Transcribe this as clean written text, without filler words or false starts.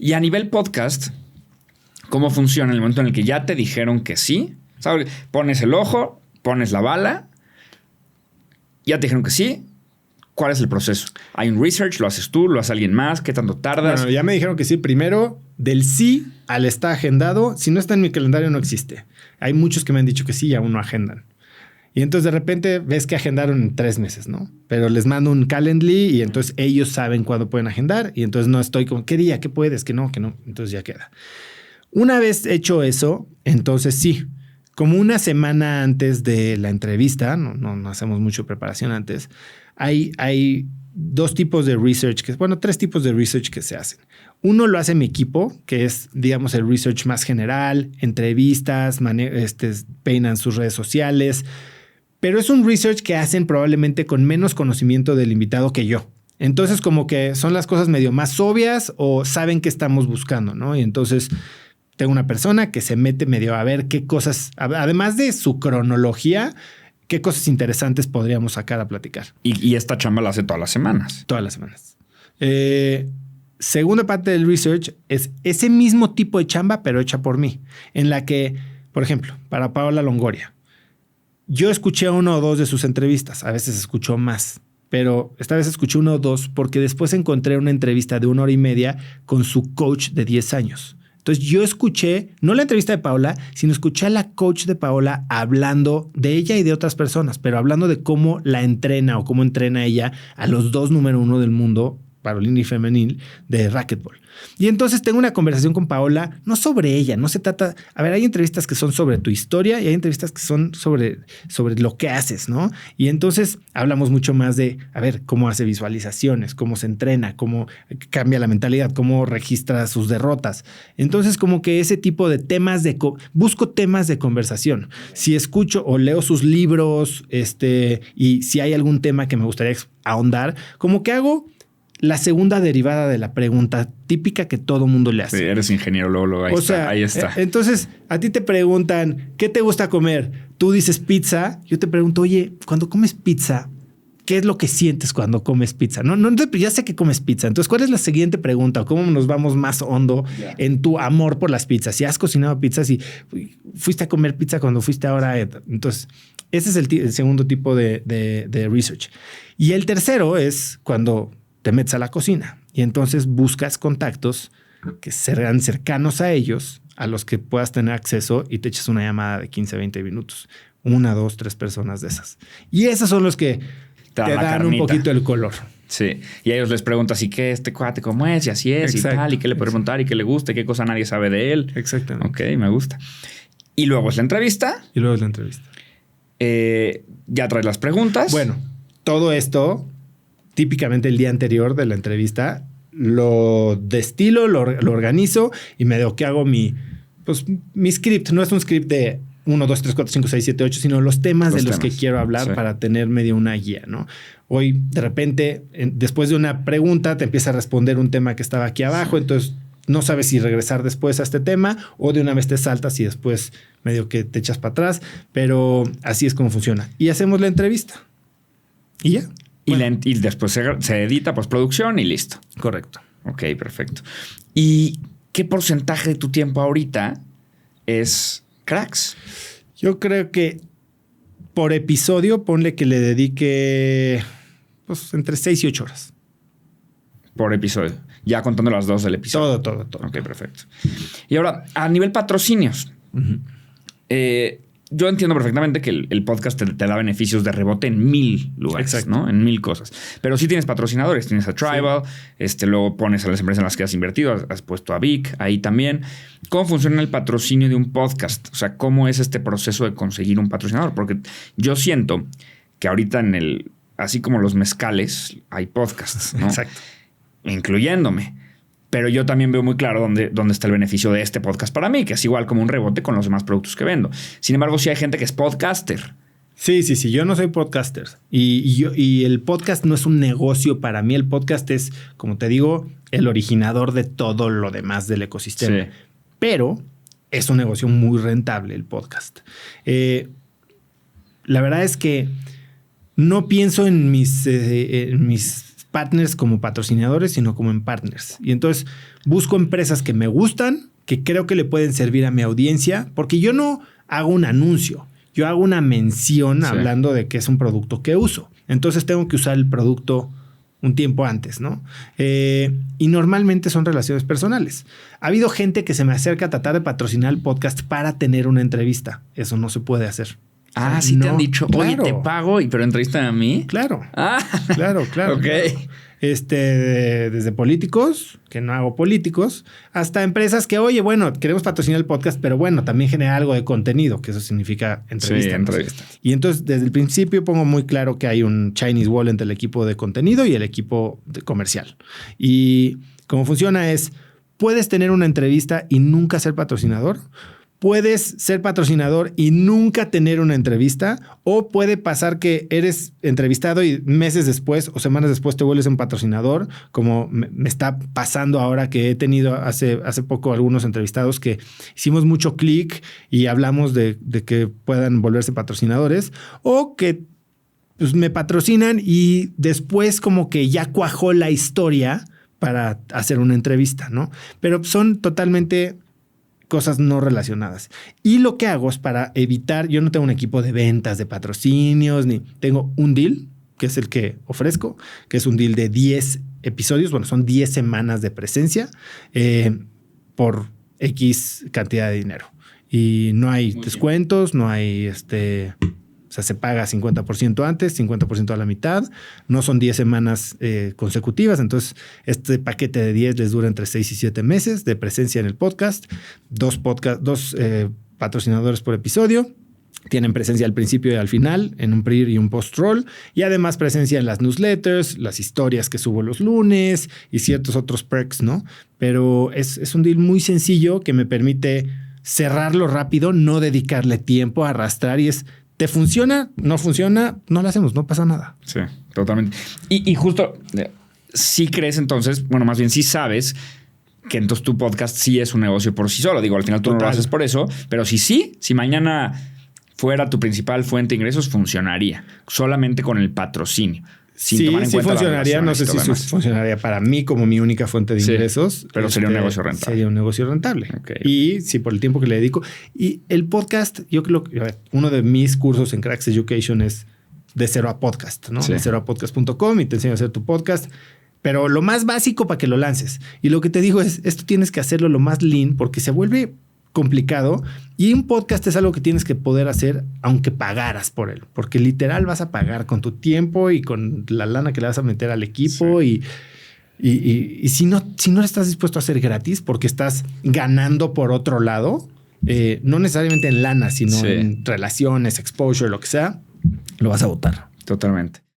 Y a nivel podcast, ¿cómo funciona en el momento en el que ya te dijeron que sí? ¿Sabes? Pones el ojo, pones la bala, ya te dijeron que sí. ¿Cuál es el proceso? ¿Hay un research? ¿Lo haces tú? ¿Lo hace alguien más? ¿Qué tanto tardas? Bueno, ya me dijeron que sí. Primero, del sí al está agendado. Si no está en mi calendario, no existe. Hay muchos que me han dicho que sí y aún no agendan. Y entonces de repente ves que agendaron en 3 meses, ¿no? Pero les mando un Calendly y entonces ellos saben cuándo pueden agendar. Y entonces no estoy como, ¿qué día? ¿Qué puedes? ¿Qué no? ¿Qué no? Entonces ya queda. Una vez hecho eso, entonces sí. Como una semana antes de la entrevista, no hacemos mucho preparación antes, hay 2 tipos de research, 3 tipos de research que se hacen. Uno lo hace mi equipo, que es, digamos, el research más general, entrevistas, peinan sus redes sociales, pero es un research que hacen probablemente con menos conocimiento del invitado que yo. Entonces, como que son las cosas medio más obvias o saben qué estamos buscando, ¿no? Y entonces tengo una persona que se mete medio a ver qué cosas, además de su cronología, qué cosas interesantes podríamos sacar a platicar. Y esta chamba la hace todas las semanas. Todas las semanas. Segunda parte del research es ese mismo tipo de chamba, pero hecha por mí, en la que, por ejemplo, para Paola Longoria, yo escuché 1 o 2 de sus entrevistas. A veces escucho más, pero esta vez escuché 1 o 2 porque después encontré una entrevista de 1 hora y media con su coach de 10 años. Entonces yo escuché, no la entrevista de Paola, sino escuché a la coach de Paola hablando de ella y de otras personas, pero hablando de cómo la entrena o cómo entrena ella a los 2 número 1 del mundo, varonil y femenil, de racquetball. Y entonces tengo una conversación con Paola, no sobre ella, no se trata... A ver, hay entrevistas que son sobre tu historia y hay entrevistas que son sobre lo que haces, ¿no? Y entonces hablamos mucho más de, a ver, cómo hace visualizaciones, cómo se entrena, cómo cambia la mentalidad, cómo registra sus derrotas. Entonces, como que ese tipo de temas busco temas de conversación. Si escucho o leo sus libros, y si hay algún tema que me gustaría ahondar, como que hago la segunda derivada de la pregunta típica que todo mundo le hace. Sí, eres ingeniero, luego ahí está. Entonces, a ti te preguntan, ¿qué te gusta comer? Tú dices pizza. Yo te pregunto, oye, cuando comes pizza, ¿qué es lo que sientes cuando comes pizza? No, ya sé que comes pizza. Entonces, ¿cuál es la siguiente pregunta? ¿Cómo nos vamos más hondo en tu amor por las pizzas? Si has cocinado pizzas y fuiste a comer pizza cuando fuiste ahora. Entonces, ese es el segundo tipo de research. Y el tercero es cuando te metes a la cocina y entonces buscas contactos que sean cercanos a ellos, a los que puedas tener acceso y te echas una llamada de 15, 20 minutos. 1, 2, 3 personas de esas. Y esos son los que te dan un poquito el color. Sí. Y a ellos les preguntas, ¿y qué este cuate cómo es? Y así es. Exacto. Y tal. ¿Y qué le puede preguntar? ¿Y qué le gusta? ¿Y qué cosa nadie sabe de él? Exactamente. Ok, me gusta. Y luego es la entrevista. Ya traes las preguntas. Bueno, todo esto... Típicamente el día anterior de la entrevista lo destilo, lo organizo y me digo que hago mi script. No es un script de 1, 2, 3, 4, 5, 6, 7, 8, sino los temas de los que quiero hablar para tener medio una guía, ¿no? Hoy, de repente, después de una pregunta, te empieza a responder un tema que estaba aquí abajo. Entonces, no sabes si regresar después a este tema o de una vez te saltas y después medio que te echas para atrás. Pero así es como funciona. Y hacemos la entrevista. Y ya. Y después se edita postproducción y listo. Correcto. Ok, perfecto. ¿Y qué porcentaje de tu tiempo ahorita es cracks? Yo creo que por episodio, ponle que le dedique entre 6 y 8 horas. Por episodio. Ya contando las 2 del episodio. Todo. Ok, perfecto. Y ahora, a nivel patrocinios. Yo entiendo perfectamente que el podcast te da beneficios de rebote en 1000 lugares. Exacto. ¿No? En 1000 cosas. Pero sí tienes patrocinadores. Tienes a Tribal. Sí. Luego pones a las empresas en las que has invertido. Has puesto a Vic ahí también. ¿Cómo funciona el patrocinio de un podcast? O sea, ¿cómo es este proceso de conseguir un patrocinador? Porque yo siento que ahorita así como los mezcales, hay podcasts, ¿no? Exacto. Incluyéndome. Pero yo también veo muy claro dónde está el beneficio de este podcast para mí, que es igual como un rebote con los demás productos que vendo. Sin embargo, sí hay gente que es podcaster. Sí. Yo no soy podcaster. Y el podcast no es un negocio para mí. El podcast es, como te digo, el originador de todo lo demás del ecosistema. Sí. Pero es un negocio muy rentable el podcast. La verdad es que no pienso en mis partners como patrocinadores, sino como en partners. Y entonces busco empresas que me gustan, que creo que le pueden servir a mi audiencia, porque yo no hago un anuncio, yo hago una mención hablando de que es un producto que uso. Entonces tengo que usar el producto un tiempo antes, ¿no? Y normalmente son relaciones personales. Ha habido gente que se me acerca a tratar de patrocinar el podcast para tener una entrevista. Eso no se puede hacer. Ah, sí, no, te han dicho, oye, te pago, pero entrevístame a mí. Claro. Ah, claro. Ok. Claro. Desde políticos, que no hago políticos, hasta empresas que, oye, bueno, queremos patrocinar el podcast, pero bueno, también genera algo de contenido, que eso significa entrevista. Sí, entrevista. Y entonces, desde el principio pongo muy claro que hay un Chinese wall entre el equipo de contenido y el equipo comercial. Y cómo funciona es, puedes tener una entrevista y nunca ser patrocinador. Puedes ser patrocinador y nunca tener una entrevista, o puede pasar que eres entrevistado y meses después o semanas después te vuelves un patrocinador, como me está pasando ahora, que he tenido hace poco algunos entrevistados que hicimos mucho clic y hablamos de que puedan volverse patrocinadores, o que pues, me patrocinan y después como que ya cuajó la historia para hacer una entrevista, ¿no? Pero son totalmente cosas no relacionadas. Y lo que hago es para evitar, yo no tengo un equipo de ventas, de patrocinios, ni tengo un deal, que es el que ofrezco, que es un deal de 10 episodios, bueno, son 10 semanas de presencia por X cantidad de dinero. Y no hay descuentos, no hay o sea, se paga 50% antes, 50% a la mitad. No son 10 semanas consecutivas. Entonces, este paquete de 10 les dura entre 6 y 7 meses de presencia en el podcast. Dos patrocinadores por episodio. Tienen presencia al principio y al final, en un pre y un post-roll. Y además presencia en las newsletters, las historias que subo los lunes y ciertos otros perks, ¿no? Pero es un deal muy sencillo que me permite cerrarlo rápido, no dedicarle tiempo a arrastrar, y es... ¿Te funciona? ¿No funciona? No lo hacemos, no pasa nada. Sí, totalmente. Y justo, sí crees entonces, bueno, más bien sí sabes que entonces tu podcast sí es un negocio por sí solo. Digo, al final tú no lo haces por eso, pero si mañana fuera tu principal fuente de ingresos, funcionaría solamente con el patrocinio. Sí funcionaría. No sé si funcionaría para mí como mi única fuente de ingresos. Pero sería un negocio rentable. Sería un negocio rentable. Okay. Y sí, por el tiempo que le dedico. Y el podcast, yo creo que uno de mis cursos en Cracks Education es de cero a podcast, ¿no? Sí. De cero a podcast.com, y te enseño a hacer tu podcast. Pero lo más básico para que lo lances. Y lo que te digo es, esto tienes que hacerlo lo más lean, porque se vuelve complicado, y un podcast es algo que tienes que poder hacer aunque pagaras por él, porque literal vas a pagar con tu tiempo y con la lana que le vas a meter al equipo. Sí. Y si no estás dispuesto a hacer gratis porque estás ganando por otro lado, no necesariamente en lana, sino en relaciones, exposure, lo que sea, lo vas a botar. Totalmente.